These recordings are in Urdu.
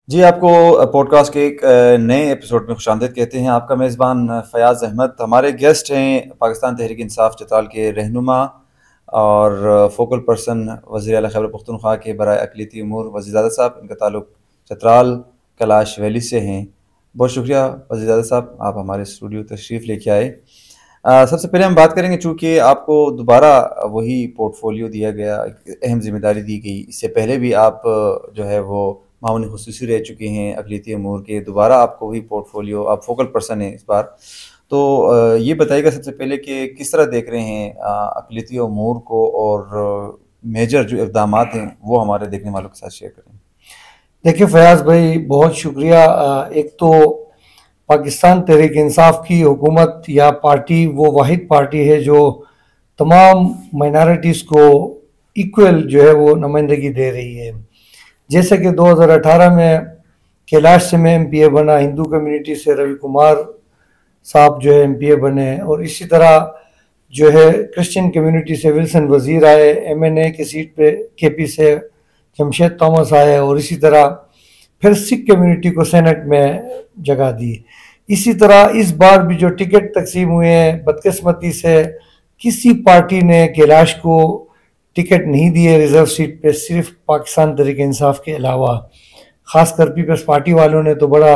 جی آپ کو پوڈ کاسٹ کے ایک نئے ایپیسوڈ میں خوش آمدید کہتے ہیں. آپ کا میزبان فیاض احمد. ہمارے گیسٹ ہیں پاکستان تحریک انصاف چترال کے رہنما اور فوکل پرسن وزیر اعلیٰ خیبر پختونخوا کے برائے اقلیتی امور وزیرزادہ صاحب. ان کا تعلق چترال کلاش ویلی سے ہیں. بہت شکریہ وزیرزادہ صاحب, آپ ہمارے اسٹوڈیو تشریف لے کے آئے. سب سے پہلے ہم بات کریں گے, چونکہ آپ کو دوبارہ وہی پورٹ فولیو دیا گیا, ایک اہم ذمہ داری دی گئی. اس سے پہلے بھی آپ جو ہے وہ معاون خصوصی رہ چکے ہیں اقلیتی امور کے. دوبارہ آپ کو وہی پورٹ فولیو, آپ فوکل پرسن ہیں اس بار. تو یہ بتائیے گا سب سے پہلے کہ کس طرح دیکھ رہے ہیں اقلیتی امور کو, اور میجر جو اقدامات ہیں وہ ہمارے دیکھنے والوں کے ساتھ شیئر کریں. دیکھیے فیاض بھائی, بہت شکریہ. ایک تو پاکستان تحریک انصاف کی حکومت یا پارٹی وہ واحد پارٹی ہے جو تمام مائنارٹیز کو ایکول جو ہے وہ نمائندگی دے رہی ہے. جیسے کہ 2018 میں کیلاش سے میں ایم پی اے بنا, ہندو کمیونٹی سے روی کمار صاحب جو ہے ایم پی اے بنے, اور اسی طرح جو ہے کرسچن کمیونٹی سے ولسن وزیر آئے, ایم این اے کی سیٹ پہ کے پی سے جمشید تومس آئے, اور اسی طرح پھر سکھ کمیونٹی کو سینٹ میں جگہ دی. اسی طرح اس بار بھی جو ٹکٹ تقسیم ہوئے ہیں, بدقسمتی سے کسی پارٹی نے کیلاش کو ٹکٹ نہیں دیے ریزرو سیٹ پہ, صرف پاکستان تحریک انصاف کے علاوہ. خاص کر پیپلز پارٹی والوں نے تو بڑا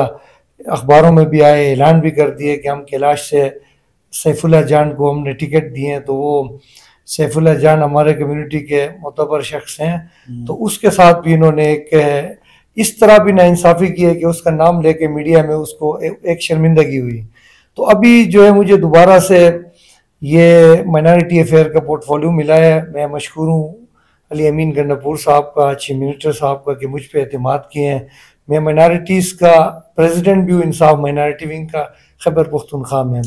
اخباروں میں بھی آئے, اعلان بھی کر دیے کہ ہم کیلاش سے سیف اللہ جان کو ہم نے ٹکٹ دیے ہیں. تو وہ سیف اللہ جان ہمارے کمیونٹی کے معتبر شخص ہیں, تو اس کے ساتھ بھی انہوں نے ایک اس طرح بھی ناانصافی کی ہے کہ اس کا نام لے کے میڈیا میں اس کو ایک شرمندگی ہوئی. تو ابھی جو ہے مجھے دوبارہ سے یہ مائنارٹی افیئر کا پورٹ فولیو ملا ہے. میں مشکور ہوں علی امین گنڈپور صاحب کا, چیف منسٹر صاحب کا, کہ مجھ پہ اعتماد کیے ہیں. میں مائنارٹیز کا پریزیڈنٹ بھی ہوں, انصاف مائنارٹی ونگ کا خیبر پختونخوا میں.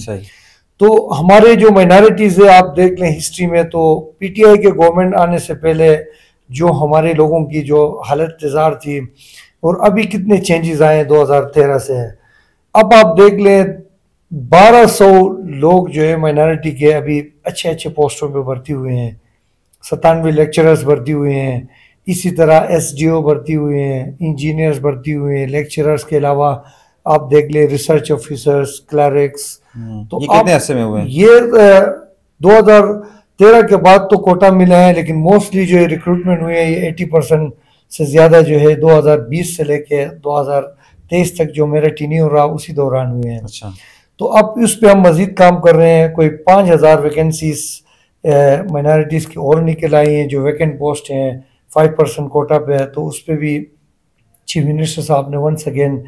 تو ہمارے جو مائنارٹیز ہے آپ دیکھ لیں ہسٹری میں, تو پی ٹی آئی کے گورنمنٹ آنے سے پہلے جو ہمارے لوگوں کی جو حالت تزار تھی, اور ابھی کتنے چینجز آئے ہیں 2013 سے. اب آپ دیکھ لیں 1200 لوگ جو ہے مائنارٹی کے ابھی اچھے اچھے پوسٹوں پہ بھرتی ہوئے ہیں, 97 لیکچررز بھرتی ہوئے ہیں, اسی طرح ایس ڈی او بھرتی ہوئے ہیں, انجینئرز بھرتی ہوئے ہیں. لیکچررز کے علاوہ آپ دیکھ لیں ریسرچ آفیسرز, کلرکس. تو یہ کتنے عرصے میں ہوئے ہیں؟ یہ 2013 کے بعد تو کوٹا ملا ہے, لیکن موسٹلی جو ریکروٹمنٹ ہوئے ہیں یہ 80% سے زیادہ جو ہے 2020 سے لے کے 2023 تک جو میرا ٹینیور رہا اسی دوران ہوئے ہیں. اچھا. تو اب اس پہ ہم مزید کام کر رہے ہیں. کوئی 5000 ویکنسیز مائنارٹیز کی اور نکل آئی ہیں جو ویکنٹ پوسٹ ہیں 5% کوٹا پہ. تو اس پہ بھی چیف منسٹر صاحب نے ونس اگین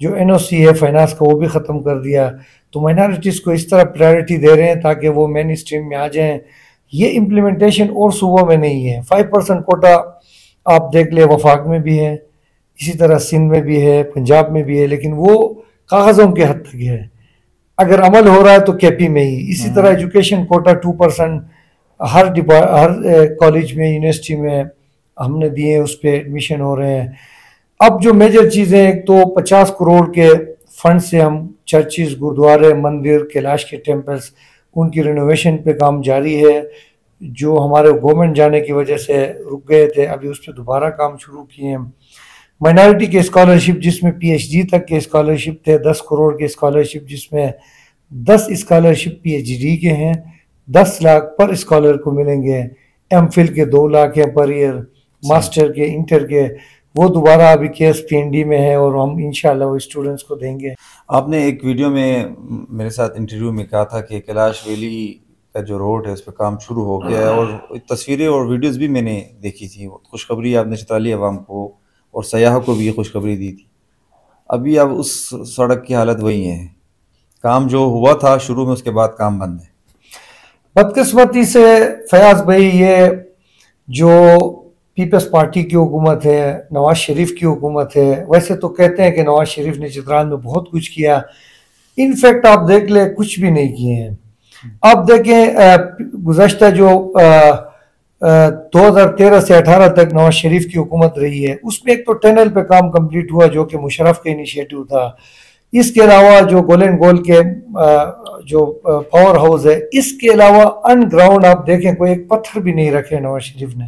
جو این او سی ہے فائنانس کا وہ بھی ختم کر دیا. تو مائنارٹیز کو اس طرح پرائرٹی دے رہے ہیں تاکہ وہ مین اسٹریم میں آ جائیں. یہ امپلیمنٹیشن اور صوبوں میں نہیں ہے. 5% کوٹا آپ دیکھ لیں وفاق میں بھی ہے, اسی طرح سندھ میں بھی ہے, پنجاب میں بھی ہے, لیکن وہ کاغذوں کے حد تک ہے. اگر عمل ہو رہا ہے تو کے پی میں ہی. اسی طرح ایجوکیشن کوٹا 2% ہر کالج میں, یونیورسٹی میں ہم نے دیے, اس پہ ایڈمیشن ہو رہے ہیں. اب جو میجر چیزیں, ایک تو 50 کروڑ کے فنڈ سے ہم چرچز, گردوارے, مندر, کیلاش کے ٹیمپلز, ان کی رینوویشن پہ کام جاری ہے. جو ہمارے گورنمنٹ جانے کی وجہ سے رک گئے تھے, ابھی اس پہ دوبارہ کام شروع کیے ہیں. مائنارٹی کے اسکالرشپ جس میں پی ایچ ڈی تک کے اسکالرشپ تھے, 10 کروڑ کے اسکالرشپ, جس میں 10 اسکالرشپ پی ایچ ڈی کے ہیں, 10 لاکھ پر اسکالر کو ملیں گے. ایم فل کے 2 لاکھ ہیں پر ایئر, ماسٹر کے, انٹر کے وہ دوبارہ ابھی کے ایس پی این ڈی میں ہے, اور ہم انشاءاللہ وہ اسٹوڈنٹس کو دیں گے. آپ نے ایک ویڈیو میں میرے ساتھ انٹرویو میں کہا تھا کہ کیلاش ویلی کا جو روڈ ہے اس پہ کام شروع ہو گیا ہے, اور تصویریں اور ویڈیوز بھی میں نے دیکھی تھی. خوشخبری آپ نے چترالی عوام کو اور سیاحوں کو بھی یہ خوشخبری دی تھی. ابھی اب اس سڑک کی حالت وہی ہے, کام جو ہوا تھا شروع میں اس کے بعد کام بند ہے. بدقسمتی سے فیاض بھائی, یہ جو پیپلز پارٹی کی حکومت ہے, نواز شریف کی حکومت ہے. ویسے تو کہتے ہیں کہ نواز شریف نے چترال میں بہت کچھ کیا, انفیکٹ آپ دیکھ لیں کچھ بھی نہیں کیے ہیں. آپ دیکھیں گزشتہ جو 2013 سے 18 تک نواز شریف کی حکومت رہی ہے, اس میں ایک تو ٹنل پہ کام کمپلیٹ ہوا جو کہ مشرف کا انیشیٹو تھا. اس کے علاوہ جو گولڈن گول کے جو پاور ہاؤس ہے, اس کے علاوہ ان گراؤنڈ آپ دیکھیں کوئی ایک پتھر بھی نہیں رکھے نواز شریف نے.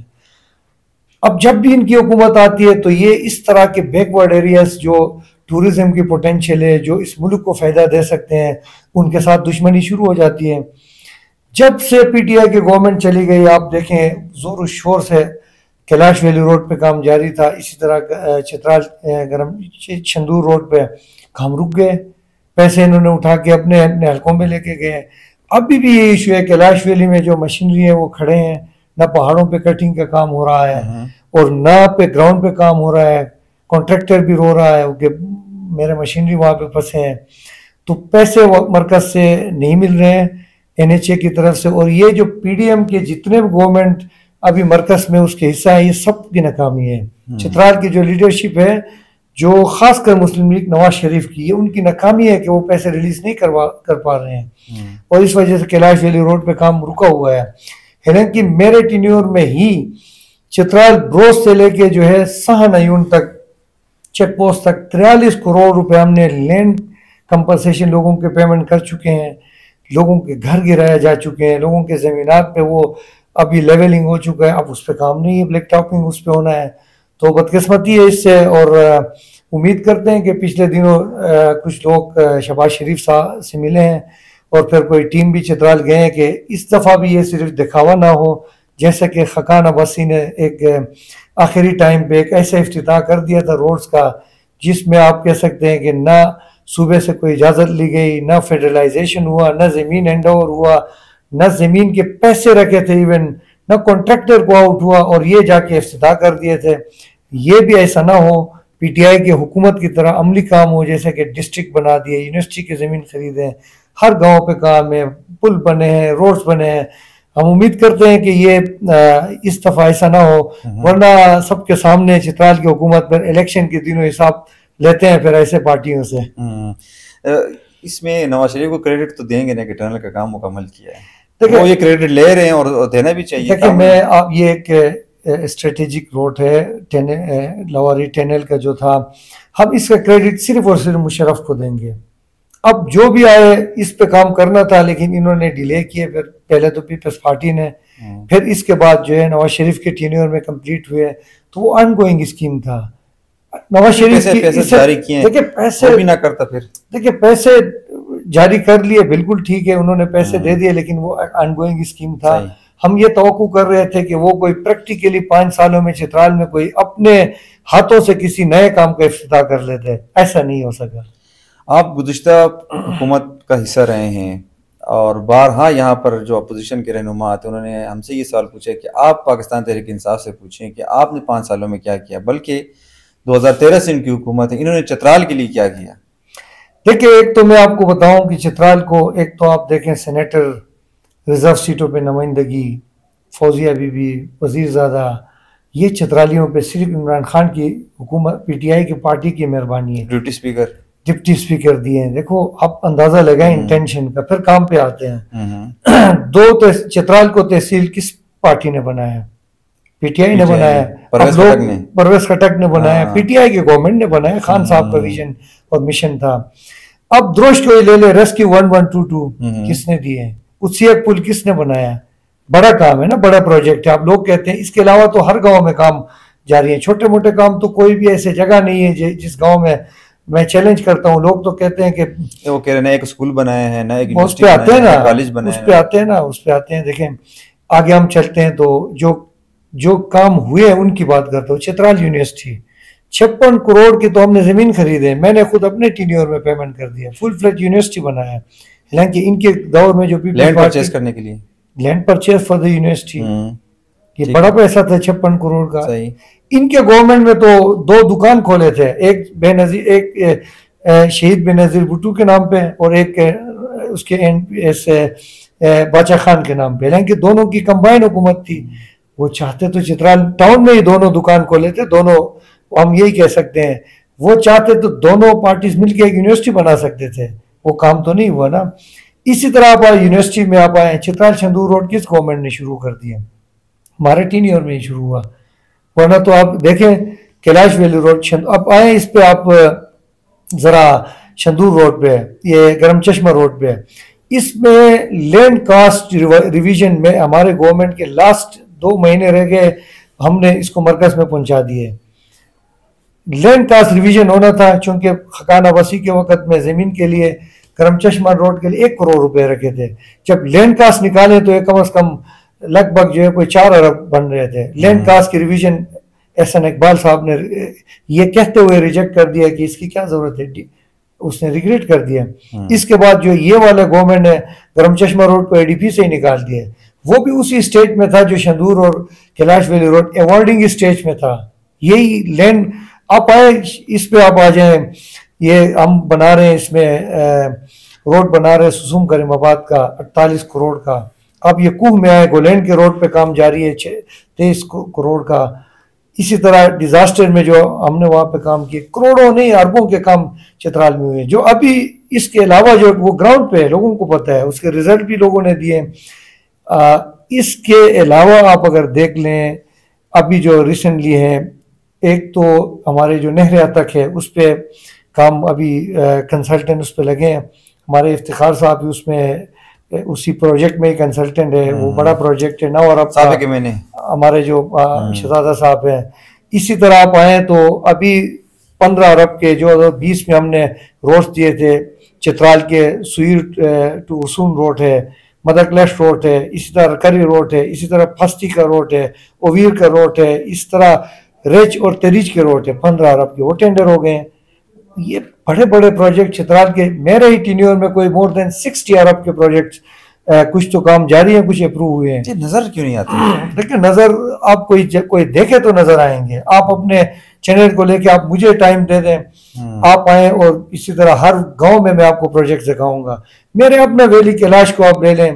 اب جب بھی ان کی حکومت آتی ہے تو یہ اس طرح کے بیکورڈ ایریاز جو ٹورزم کی پوٹینشیل ہے، جو اس ملک کو فائدہ دے سکتے ہیں، ان کے ساتھ دشمنی شروع ہو جاتی ہے۔ جب سے پی ٹی آئی کی گورنمنٹ چلی گئی، آپ دیکھیں زور و شور سے کیلاش ویلی روڈ پہ کام جاری تھا، اسی طرح چترال چھندور روڈ پہ کام رک گئے، پیسے انہوں نے اٹھا کے اپنے حلقوں میں لے کے گئے۔ ابھی بھی یہ ایشو ہے، کیلاش ویلی میں جو مشینری ہے وہ کھڑے ہیں، نہ پہاڑوں پہ کٹنگ کا کام ہو رہا ہے اور نہ پہ گراؤنڈ پہ کام ہو رہا ہے، کانٹریکٹر بھی رو رہا ہے کہ میرے مشینری وہاں پہ پھنسے ہیں۔ تو پیسے مرکز سے نہیں مل رہے ہیں این ایچ اے کی طرف سے، اور یہ جو پی ڈی ایم کے جتنے بھی گورنمنٹ ابھی مرکز میں اس کے حصہ ہے، یہ سب کی ناکامی ہے۔ چترال کی جو لیڈرشپ ہے، جو خاص کر مسلم لیگ نواز شریف کی ہے، ان کی ناکامی ہے کہ وہ پیسے ریلیز نہیں کر پا رہے ہیں، اور اس وجہ سے کیلاش ویلی روڈ پہ کام رکا ہوا ہے۔ حالانکہ میرے ٹینیور میں ہی چترال بروس سے لے کے جو ہے سہن ایون تک چیک پوسٹ تک 43 کروڑ روپے ہم نے لینڈ کمپنسیشن لوگوں کے پیمنٹ کر چکے ہیں، لوگوں کے گھر گرایا جا چکے ہیں، لوگوں کے زمینات پہ وہ ابھی لیولنگ ہو چکا ہے، اب اس پہ کام نہیں ہے، بلیک ٹاپنگ اس پہ ہونا ہے۔ تو بدقسمتی ہے اس سے، اور امید کرتے ہیں کہ پچھلے دنوں کچھ لوگ شہباز شریف صاحب سے ملے ہیں اور پھر کوئی ٹیم بھی چترال گئے ہیں کہ اس دفعہ بھی یہ صرف دکھاوا نہ ہو، جیسا کہ خاقان عباسی نے ایک آخری ٹائم پہ ایک ایسا افتتاح کر دیا تھا روڈز کا، جس میں آپ کہہ سکتے ہیں کہ نہ صوبے سے کوئی اجازت لی گئی، نہ فیڈرلائزیشن ہوا، نہ زمین ہینڈ اوور ہوا، نہ زمین کے پیسے رکھے تھے ایون، نہ کانٹریکٹر کو آؤٹ ہوا، اور یہ جا کے افتتاح کر دیے تھے۔ یہ بھی ایسا نہ ہو پی ٹی آئی کی حکومت کی طرح عملی کام ہو، جیسے کہ ڈسٹرکٹ بنا دیے، یونیورسٹی کی زمین خریدیں، ہر گاؤں پہ کام ہے، پل بنے ہیں، روڈز بنے ہیں۔ ہم امید کرتے ہیں کہ یہ اس دفعہ ایسا نہ ہو، ورنہ سب کے سامنے چترال کی حکومت پر الیکشن کے دنوں حساب لیتے ہیں پھر ایسے پارٹیوں سے۔ اس میں نواز شریف کو کریڈٹ تو دیں گے نا کہ ٹنل کا کام مکمل کیا ہے، وہ یہ کریڈٹ لے رہے ہیں اور دینا بھی چاہیے۔ دیکھیں میں آپ یہ ایک اسٹریٹجک روڈ ہے لواری ٹنل کا جو تھا، ہم اس کا کریڈٹ صرف اور صرف مشرف کو دیں گے۔ اب جو بھی آئے اس پہ کام کرنا تھا، لیکن انہوں نے ڈیلے کیے، پھر پہلے تو پیپلز پارٹی نے، پھر اس کے بعد جو ہے نواز شریف کے ٹینیور میں کمپلیٹ ہوئے، تو وہ آن گوئنگ اسکیم تھا۔ نواز شریف پیسے جاری کیے، دیکھیں پیسے بھی نہ کرتا، پھر دیکھیں پیسے جاری کر لیے، بالکل ٹھیک ہے، انہوں نے پیسے دے دیے، لیکن وہ آن گوئنگ اسکیم تھا۔ ہم یہ توقع کر رہے تھے کہ وہ کوئی پریکٹیکلی 5 سالوں میں چترال میں کوئی اپنے ہاتھوں سے کسی نئے کام کا افتتاح کر لیتے، ایسا نہیں ہو سکا۔ آپ گزشتہ حکومت کا حصہ رہے ہیں، اور بارہا یہاں پر جو اپوزیشن کے رہنما آتے انہوں نے ہم سے یہ سوال پوچھا کہ آپ پاکستان تحریک انصاف سے پوچھیں کہ آپ نے 5 سالوں میں کیا کیا، بلکہ 2013 سے ان کی حکومت ہے، انہوں نے چترال کے لیے کیا کیا؟ دیکھیں ایک تو میں آپ کو بتاؤں کہ چترال کو، ایک تو آپ دیکھیں سینیٹر ریزرو سیٹوں پہ نمائندگی، فوزیہ بی بی، وزیر زادہ، یہ چترالیوں پہ صرف عمران خان کی حکومت پی ٹی آئی کی پارٹی کی مہربانی ہے۔ ڈپٹی اسپیکر دیے ہیں، دیکھو آپ اندازہ لگائیں انٹینشن کا۔ پھر کام پہ آتے ہیں، چترال کو تحصیل کس پارٹی نے بنایا؟ پی ٹی آئی نے بنایا، پرویز خٹک نے بنایا، پی ٹی آئی کی گورنمنٹ نے بنایا، خان صاحب کا ویژن اور مشن تھا۔ اب دروش کو لے لے، ریسکیو 1122 کس نے دیے؟ اچھیک پل کس نے بنایا؟ بڑا کام ہے نا، بڑا پروجیکٹ ہے، آپ لوگ کہتے ہیں۔ اس کے علاوہ تو ہر گاؤں میں کام جاری ہے، چھوٹے موٹے کام تو کوئی بھی ایسے جگہ نہیں ہے جس گاؤں میں چیلنج کرتا ہوں، لوگ تو کہتے ہیں کہ وہ کہہ رہے ہیں ایک اسکول بنایا ہے، نہ ایک یونیورسٹی بنایا ہے، کالج بنایا ہے، اس پہ آتے ہیں۔ دیکھیں آگے ہم چلتے ہیں تو جو کام ہوئے ان کی بات کرتا ہوں۔ چترال یونیورسٹی 56 کروڑ کی تو ہم نے زمین خریدے، میں نے خود اپنے ٹینیور میں پیمنٹ کر دیا، فل فلیج یونیورسٹی بنایا۔ حالانکہ ان کے دور میں جو لینڈ پرچیز کرنے کے لیے، land purchase for the university, یہ بڑا پیسہ تھا 56 کروڑ کا۔ ان کے گورنمنٹ میں تو 2 دکان کھولے تھے، ایک شہید بے نظیر بھٹو کے نام پہ اور ایک اس کے باچا خان کے نام پہ، حالانکہ دونوں کی کمبائن حکومت تھی۔ وہ چاہتے تو چترال ٹاؤن میں ہی دونوں دکان کھولے تھے، دونوں ہم یہی کہہ سکتے ہیں، وہ چاہتے تو دونوں پارٹیز مل کے ایک یونیورسٹی بنا سکتے تھے، وہ کام تو نہیں ہوا نا۔ اسی طرح آپ یونیورسٹی میں آپ آئے، چترال چھندور روڈ کس گورنمنٹ نے شروع کر دیا؟ ہمارے ٹینیور میں ہی شروع ہوا، ورنہ تو آپ دیکھیں کیلاش ویلی روڈ، اب آئیں اس پہ آپ ذرا چھندور روڈ پہ، یہ گرم چشمہ روڈ پہ، اس میں لینڈ کاسٹ ریویژن میں ہمارے گورنمنٹ کے لاسٹ 2 مہینے رہ گئے، ہم نے اس کو مرکز میں پہنچا دیے. لینڈ کاسٹ ریویژن ہونا تھا, چونکہ خاقان عباسی کے وقت میں زمین کے لیے کرم چشمہ روڈ کے لیے 1 کروڑ روپے رکھے تھے. جب لینڈ کاسٹ نکالے تو یہ کم از کم لگ بھگ جو ہے کوئی 4 ارب بن رہے تھے. لینڈ کاسٹ کی ریویژن احسن اقبال صاحب نے یہ کہتے ہوئے ریجیکٹ کر دیا کہ اس کی کیا ضرورت ہے, اس نے ریگریٹ کر دیا. اس کے بعد جو یہ والے گورنمنٹ نے گرم چشمہ روڈ کو ADP سے ہی نکال دیا, وہ بھی اسی اسٹیج میں تھا جو شندور اور کیلاش ویلی روڈ ایوارڈنگ اسٹیج میں تھا. یہی لینڈ آپ آئے اس پہ آپ آ جائیں, یہ ہم بنا رہے ہیں اس میں روڈ بنا رہے سسوم کریم آباد کا 48 کروڑ کا. اب یہ کوہ میں آئے گولینڈ کے روڈ پہ کام جاری ہے 23 کروڑ کا. اسی طرح ڈیزاسٹر میں جو ہم نے وہاں پہ کام کیے, کروڑوں نہیں اربوں کے کام چترال میں ہوئے, جو ابھی اس کے علاوہ جو وہ گراؤنڈ پہ لوگوں کو پتہ ہے, اس کے رزلٹ بھی لوگوں نے دیے. اس کے علاوہ آپ اگر دیکھ لیں ابھی جو ریسنٹلی ہے, ایک تو ہمارے جو نہر تک ہے اس پہ کام ابھی کنسلٹنٹ اس پہ لگے ہیں. ہمارے افتخار صاحب بھی اس میں اسی پروجیکٹ میں کنسلٹنٹ ہے. وہ بڑا پروجیکٹ ہے 9 ارب کا, ہمارے جو شہزادہ صاحب ہیں. اسی طرح آپ آئیں تو ابھی 15 ارب کے جو 20 میں ہم نے روڈ دیے تھے, چترال کے سویر ٹو اسون روڈ ہے, مدر کلیش روڈ ہے, اسی طرح کری روڈ ہے, اسی طرح پھستی کا روڈ ہے, اویر کا روڈ ہے, اس طرح ریچ اور تریج کے روڈ ہے. 15 ارب کے وہ ٹینڈر ہو گئے ہیں. یہ بڑے بڑے پروجیکٹ چترال کے میرے ہی ٹینیور میں کوئی مور دین 60 ارب کے پروجیکٹس, کچھ تو کام جاری ہیں, کچھ اپروو ہوئے ہیں. نظر کیوں نہیں آتی؟ دیکھیں نظر آپ کوئی دیکھے تو نظر آئیں گے. آپ اپنے چینل کو لے کے آپ مجھے ٹائم دے دیں, آپ آئیں, اور اسی طرح ہر گاؤں میں آپ کو پروجیکٹ دکھاؤں گا. میرے اپنے ویلی کیلاش کو آپ لے لیں,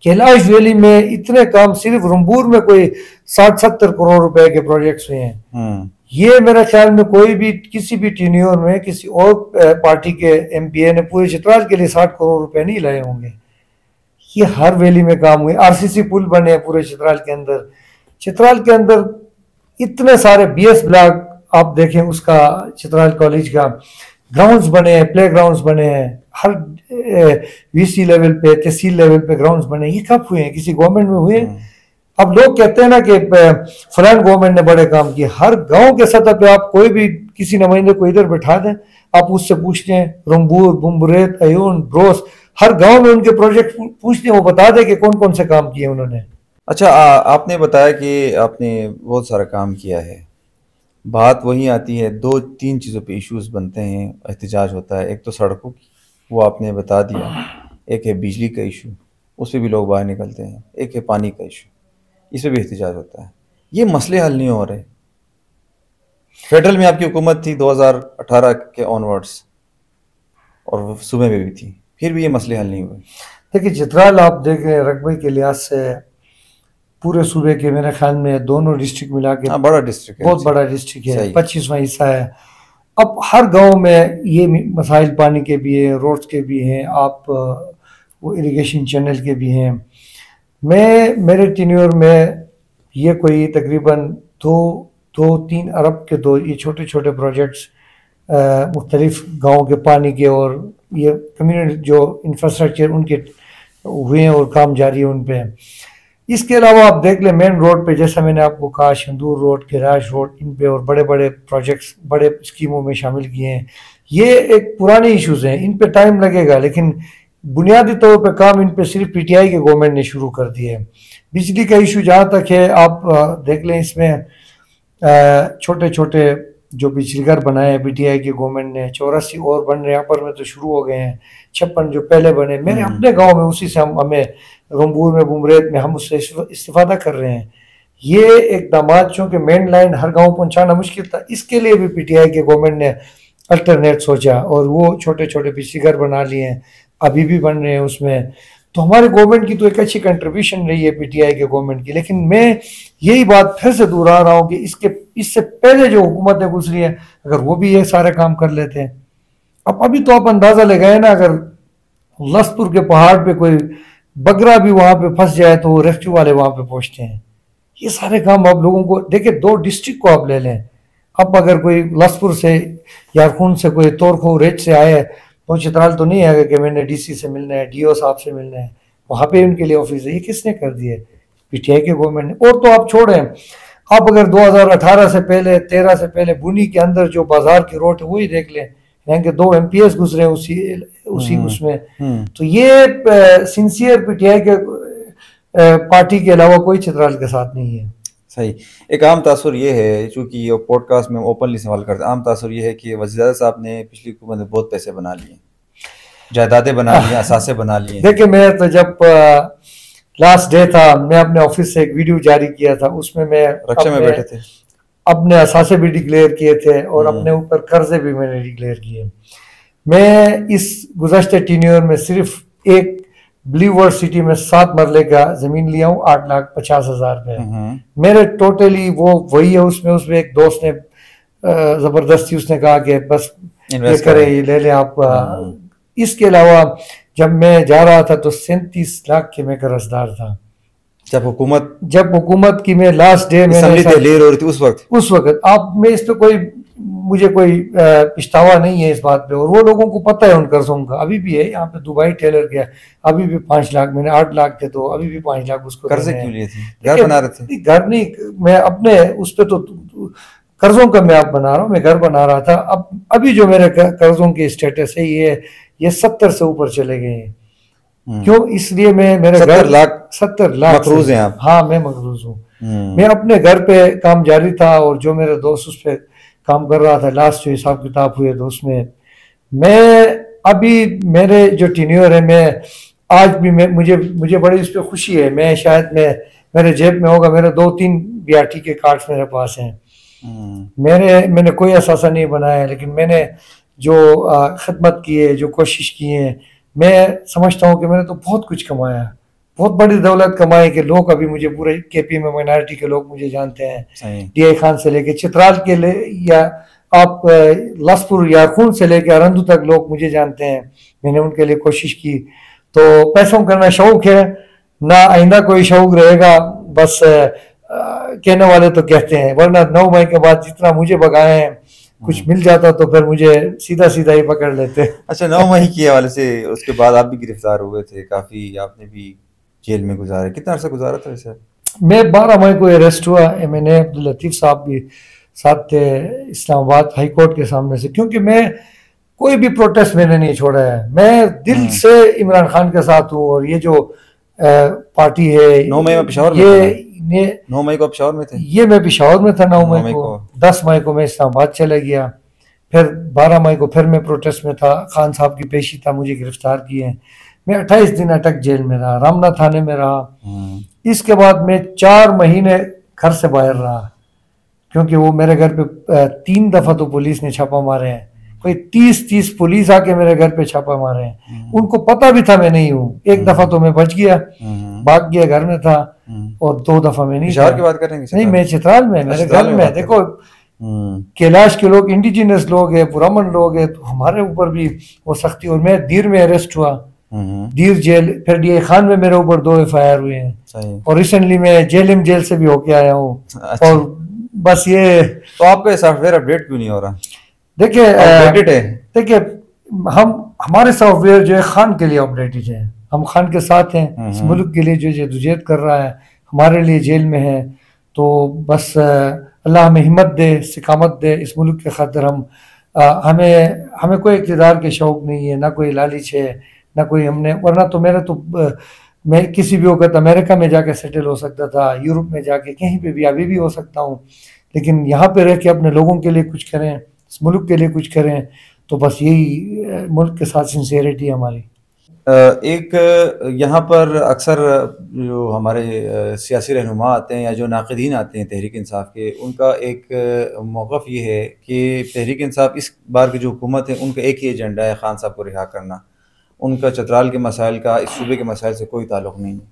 کیلاش ویلی میں اتنے کام صرف رمبور میں کوئی 60-70 کروڑ روپے کے پروجیکٹس ہوئے ہیں. یہ میرے خیال میں کوئی بھی کسی بھی ٹینیور میں کسی اور پارٹی کے MP نے پورے چترال کے لیے 60 کروڑ روپے نہیں لائے ہوں گے. یہ ہر ویلی میں کام ہوئے. RCC پل بنے ہیں پورے چترال کے اندر. چترال کے اندر اتنے سارے BS بلاک آپ دیکھیں, اس کا چترال کالج کا گراؤنڈز بنے ہیں, پلے گراؤنڈز بنے ہیں, ہر VC لیول پہ, تحصیل لیول پہ گراؤنڈز بنے ہیں. یہ کب ہوئے ہیں؟ کسی گورنمنٹ میں ہوئے ہیں؟ اب لوگ کہتے ہیں نا کہ فلان گورنمنٹ نے بڑے کام کیے. ہر گاؤں کے سطح پہ آپ کوئی بھی کسی نمائندے کو ادھر بٹھا دیں, آپ اس سے پوچھتے ہیں رمبور, بمبریت, ایون, بروس, ہر گاؤں میں ان کے پروجیکٹ پوچھتے ہیں, وہ بتا دیں کہ کون کون سے کام کیے انہوں نے. اچھا, آپ نے بتایا کہ آپ نے بہت سارا کام کیا ہے. بات وہی آتی ہے 2-3 چیزوں پہ ایشوز بنتے ہیں, احتجاج ہوتا ہے. ایک تو سڑکوں کی, وہ آپ نے بتا دیا. ایک ہے بجلی کا ایشو, اس پہ بھی لوگ باہر نکلتے ہیں. ایک ہے پانی کا ایشو, اس پہ بھی احتجاج ہوتا ہے. یہ مسئلے حل نہیں ہو رہے. فیڈرل میں آپ کی حکومت تھی 2018 کے آنورڈس, اور صوبے میں بھی تھی, پھر بھی یہ مسئلے حل نہیں ہوئے. دیکھیے چترال آپ دیکھ رہے ہیں رقبے کے لحاظ سے پورے صوبے کے میرے خیال میں دونوں ڈسٹرکٹ ملا کے بڑا ڈسٹرکٹ ہے, بہت بڑا ڈسٹرکٹ ہے, 25واں حصہ ہے. اب ہر گاؤں میں یہ مسائل پانی کے بھی ہیں, روڈز کے بھی ہیں, آپ وہ اریگیشن چینل کے بھی ہیں. میرے ٹینیور میں یہ کوئی تقریباً 2-3 ارب کے یہ چھوٹے چھوٹے پروجیکٹس مختلف گاؤں کے پانی کے اور یہ کمیونٹی جو انفراسٹرکچر ان کے ہوئے ہیں اور کام جاری ہے ان پہ. اس کے علاوہ آپ دیکھ لیں مین روڈ پہ, جیسا میں نے آپ کو کہا, شندور روڈ, کیلاش روڈ, ان پہ اور بڑے بڑے پروجیکٹس بڑے اسکیموں میں شامل کیے ہیں. یہ ایک پرانے ایشوز ہیں, ان پہ ٹائم لگے گا, لیکن بنیادی طور پہ کام ان پہ صرف PTI کے گورنمنٹ نے شروع کر دیے. بجلی کا ایشو جہاں تک ہے, آپ دیکھ لیں اس میں چھوٹے چھوٹے جو بجلی گھر بنائے ہیں PTI کی گورنمنٹ نے, 84 اور بن رہے ہیں, اپر میں تو شروع ہو گئے ہیں, 56 جو پہلے بنے. میرے اپنے گاؤں میں اسی سے ہمیں رمبور میں, بمبریت میں ہم اس سے استفادہ کر رہے ہیں. یہ اقدامات چونکہ مین لائن ہر گاؤں پہنچانا مشکل تھا, اس کے لیے بھی PTI کے گورنمنٹ نے الٹرنیٹ سوچا اور وہ چھوٹے چھوٹے بجلی گھر بنا لیے ہیں, ابھی بھی بن رہے ہیں اس میں. تو ہمارے گورنمنٹ کی تو ایک اچھی کنٹریبیوشن رہی ہے PTI کے گورنمنٹ کی. لیکن میں یہی بات پھر سے دہرا رہا ہوں کہ اس سے پہلے جو حکومتیں گزری ہیں, اگر وہ بھی یہ سارے کام کر لیتے ہیں. ابھی تو آپ اندازہ لگائیں نا, اگر لسپور کے پہاڑ پہ کوئی بگرا بھی وہاں پہ پھنس جائے تو وہ ریسکیو والے وہاں پہ پہنچتے ہیں. یہ سارے کام آپ لوگوں کو دیکھیں, 2 ڈسٹرکٹ کو آپ لے لیں. اب اگر کوئی لسپور سے یا خون سے, کوئی تورخو ریچ سے آئے تو چترال تو نہیں آئے گا کہ میں نے DC سے ملنا ہے, DO صاحب سے ملنا ہے, وہاں پہ ان کے لیے آفس ہے. یہ کس نے کر دی ہے؟ PTI کے گورنمنٹ نے. اور تو آپ چھوڑیں, آپ اگر 2018 سے پہلے 13 سے پہلے بنی کے اندر جو بازار کی روڈ ہے وہی دیکھ لیں، یعنی کہ 2 MPs گزرے اسی اس میں. تو یہ سنسیئر پی ٹی آئی کے پارٹی کے علاوہ کوئی چترال کے ساتھ نہیں ہے. صحیح. ایک عام تاثر یہ ہے، چونکہ یہ پوڈ کاسٹ میں اوپنلی سوال کرتے ہیں، عام تاثر یہ ہے کہ وزیر اعظم صاحب نے پچھلی حکومت میں بہت پیسے بنا لیے، جائیدادیں بنا لی ہیں، اثاثے بنا لیے. دیکھیں میں تو جب لاسٹ ڈے تھا میں اپنے آفس سے ایک ویڈیو جاری کیا تھا، اس میں رکشے میں بیٹھے تھے، اپنے اثاثے بھی ڈکلیئر کیے تھے اور اپنے اوپر قرضے بھی میں نے ڈکلیئر کیے. میں اس گزشتہ ٹینیور میں صرف ایک بلیو ورڈ سٹی میں 7 مرلے کا زمین لیا ہوں 8,50,000 پہ. میرے ٹوٹلی وہی ہے. اس میں ایک دوست نے زبردستی اس نے کہا کہ بس یہ کرے یہ لے لیں آپ. اس کے علاوہ جب میں جا رہا تھا تو 37 لاکھ کے میں قرض دار تھا. جب حکومت کی میں لاسٹ ڈے میں تحریر ہو رہی تھی اس وقت آپ میں اس پہ مجھے کوئی پچھتاوا نہیں ہے اس بات پہ، اور وہ لوگوں کو پتہ ہے ان قرضوں کا. ابھی بھی ہے یہاں پہ دبئی ٹیلر گیا، ابھی بھی 5 لاکھ، میں نے 8 لاکھ تھے تو ابھی بھی 5 لاکھ اس کو. قرضے کیوں لیے تھے؟ گھر بنا رہے تھے؟ گھر نہیں، میں اپنے اس پہ تو قرضوں کا میں اب بنا رہا ہوں، میں گھر بنا رہا تھا. ابھی جو میرے قرضوں کی اسٹیٹس ہے یہ 70 سے اوپر چلے گئے ہیں. کیوں؟ اس لیے میرے 70 لاکھ مقروض ہیں آپ؟ ہاں میں مقروض ہوں. میں اپنے گھر پہ کام جاری تھا اور جو میرے دوست اس پہ کام کر رہا تھا. لاسٹ جو حساب کتاب ہوئے تو اس میں ابھی میرے جو ٹینیور ہے میں آج بھی مجھے بڑی اس پہ خوشی ہے. میں شاید میرے جیب میں ہوگا، میرے 2-3 BRT کے کارڈز میرے پاس ہیں. میں نے کوئی اثاثہ نہیں بنایا، لیکن میں نے جو خدمت کی ہے، جو کوشش کی ہے، میں سمجھتا ہوں کہ میں نے تو بہت کچھ کمایا، بہت بڑی دولت کمائی کہ لوگ ابھی مجھے پورے KP میں مائنارٹی کے لوگ مجھے جانتے ہیں. DI خان سے لے کے چترال کے یا آپ لسپور یارخون سے لے کے ارندو تک لوگ مجھے جانتے ہیں. میں نے ان کے لیے کوشش کی. تو پیسوں کرنا شوق ہے، نہ آئندہ کوئی شوق رہے گا. بس کہنے والے تو کہتے ہیں، ورنہ 9 مئی کے بعد جتنا مجھے بگائے ہیں کچھ مل جاتا تو پھر مجھے سیدھا ہی پکڑ لیتے. اچھا 9 مئی کے حوالے سے اس کے بعد آپ بھی گرفتار ہوئے تھے، کافی آپ نے بھی جیل میں گزارے. کتنا عرصہ گزارا تھا ویسے؟ میں 12 مئی کو اریسٹ ہوا. MNA عبداللطیف صاحب بھی ساتھ تھے اسلام آباد ہائی کورٹ کے سامنے سے. کیونکہ میں کوئی بھی پروٹیسٹ میں نے نہیں چھوڑا ہے. میں دل سے عمران خان کے ساتھ ہوں. اور یہ جو پارٹی ہے 9 مئی میں پشاور میں 9 مئی کو پشاور میں تھے. یہ میں پشاور میں تھا 9 مئی کو. 10 مئی کو میں اسلام آباد چلا گیا. پھر 12 مئی کو پھر میں پروٹیسٹ میں تھا. خان صاحب کی پیشی تھا، مجھے گرفتار کیے. میں 28 دن اٹک جیل میں رہا، رامنا تھانے میں رہا. اس کے بعد میں 4 مہینے گھر سے باہر رہا، کیونکہ وہ میرے گھر پہ 3 دفعہ تو پولیس نے چھاپا مارے ہیں. کوئی 30 پولیس آ کے میرے گھر پہ چھاپا مارے ہیں. ان کو پتہ بھی تھا میں نہیں ہوں. ایک دفعہ تو میں بچ گیا، بھاگ گیا، گھر میں تھا. اور 2 دفعہ میں نہیں تھا. کی بات کریں گے؟ نہیں، میں چترال میں، میرے گھر میں. دیکھو کیلاش کے لوگ انڈیجینس لوگ ہیں، پرامن لوگ ہیں، تو ہمارے اوپر بھی وہ سختی. اور میں دیر میں اریسٹ ہوا، دیر جیل. پھر DI خان میں میرے اوپر 2 FIR ہوئے ہیں. اور ریسنٹلی میں جیل سے بھی ہو کے آیا ہوں. اور بس یہ تو آپ کا سافٹ ویئر اپڈیٹ کیوں نہیں ہو رہا؟ دیکھیے ہمارے سافٹ ویئر جو ہے خان کے لیے اپڈیٹڈ ہے. ہم خان کے ساتھ ہیں. اس ملک کے لیے جو جدوجہد کر رہا ہے ہمارے لیے جیل میں ہے. تو بس اللہ ہمیں ہمت دے، استقامت دے اس ملک کے خاطر. ہمیں کوئی اقتدار کے شوق نہیں ہے، نہ کوئی لالچ ہے، نہ کوئی ورنہ تو میں کسی بھی وقت امریکہ میں جا کے سیٹل ہو سکتا تھا، یورپ میں جا کے کہیں پہ بھی ابھی بھی ہو سکتا ہوں. لیکن یہاں پہ رہ کے اپنے لوگوں کے لیے کچھ کریں، اس ملک کے لیے کچھ کریں. تو بس یہی ملک کے ساتھ سنسیئرٹی ہماری. ایک یہاں پر اکثر جو ہمارے سیاسی رہنما آتے ہیں یا جو ناقدین آتے ہیں تحریک انصاف کے، ان کا ایک موقف یہ ہے کہ تحریک انصاف اس بار کی جو حکومت ہے ان کا ایک ہی ایجنڈا ہے خان صاحب کو رہا کرنا. ان کا چترال کے مسائل کا اس صوبے کے مسائل سے کوئی تعلق نہیں ہے.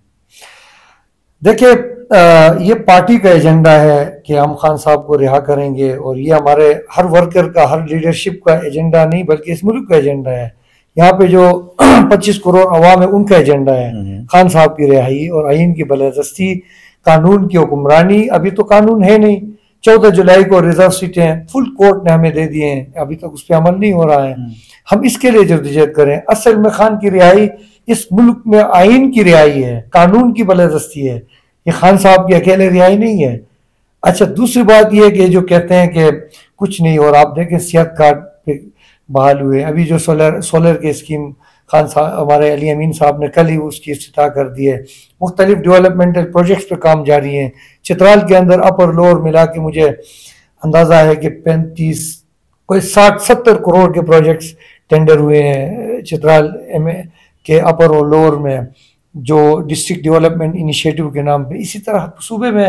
دیکھیں یہ پارٹی کا ایجنڈا ہے کہ ہم خان صاحب کو رہا کریں گے، اور یہ ہمارے ہر ورکر کا، ہر لیڈرشپ کا ایجنڈا نہیں بلکہ اس ملک کا ایجنڈا ہے. یہاں پہ جو 25 کروڑ عوام ہے ان کا ایجنڈا ہے خان صاحب کی رہائی اور آئین کی بالادستی، قانون کی حکمرانی. ابھی تو قانون ہے نہیں. 14 جولائی کو ریزرو سیٹیں فل کورٹ نے ہمیں دے دیے ہیں، ابھی تک اس پہ عمل نہیں ہو رہا ہے. ہم اس کے لیے جدوجہد کریں. اصل میں خان کی رہائی اس ملک میں آئین کی رہائی ہے، قانون کی بالادستی ہے. یہ خان صاحب کی اکیلے رہائی نہیں ہے. اچھا دوسری بات یہ کہ جو کہتے ہیں کہ کچھ نہیں، اور آپ دیکھیں صحت کارڈ پہ بحال ہوئے، ابھی جو سولر کی اسکیم خان صاحب ہمارے علی امین صاحب نے کل ہی اس کی افتتاح کر دی ہے، مختلف ڈیولپمنٹل پروجیکٹس پہ کام جاری ہیں، چترال کے اندر اپر لوور ملا کے مجھے اندازہ ہے کہ 35 کوئی 60-70 کروڑ کے پروجیکٹس ٹینڈر ہوئے ہیں چترال کے اپر اور لوور میں، جو ڈسٹرکٹ ڈیولپمنٹ انیشیٹو کے نام پہ. اسی طرح صوبے میں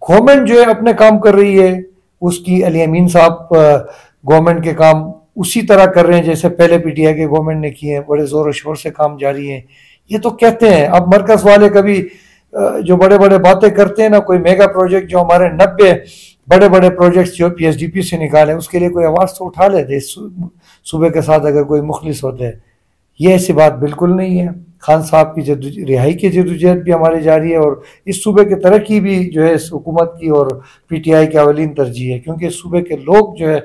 گورنمنٹ جو ہے اپنے کام کر رہی ہے، اس کی علی امین صاحب گورنمنٹ کے کام اسی طرح کر رہے ہیں جیسے پہلے پی ٹی آئی کے گورنمنٹ نے کیے ہیں، بڑے زور و شور سے کام جاری ہے. یہ تو کہتے ہیں، اب مرکز والے کبھی جو بڑے بڑے باتیں کرتے ہیں نا، کوئی میگا پروجیکٹ جو ہمارے 90 بڑے بڑے پروجیکٹس جو پی ایس ڈی پی سے نکالے، اس کے لیے کوئی آواز تو اٹھا لیتے صوبے کے ساتھ اگر کوئی مخلص ہوتے. یہ ایسی بات بالکل نہیں ہے. خان صاحب کی رہائی کی جدوجہد بھی ہماری جاری ہے، اور اس صوبے کی ترقی بھی جو ہے اس حکومت کی اور پی ٹی آئی کی اولین ترجیح ہے، کیونکہ اس صوبے کے لوگ جو ہے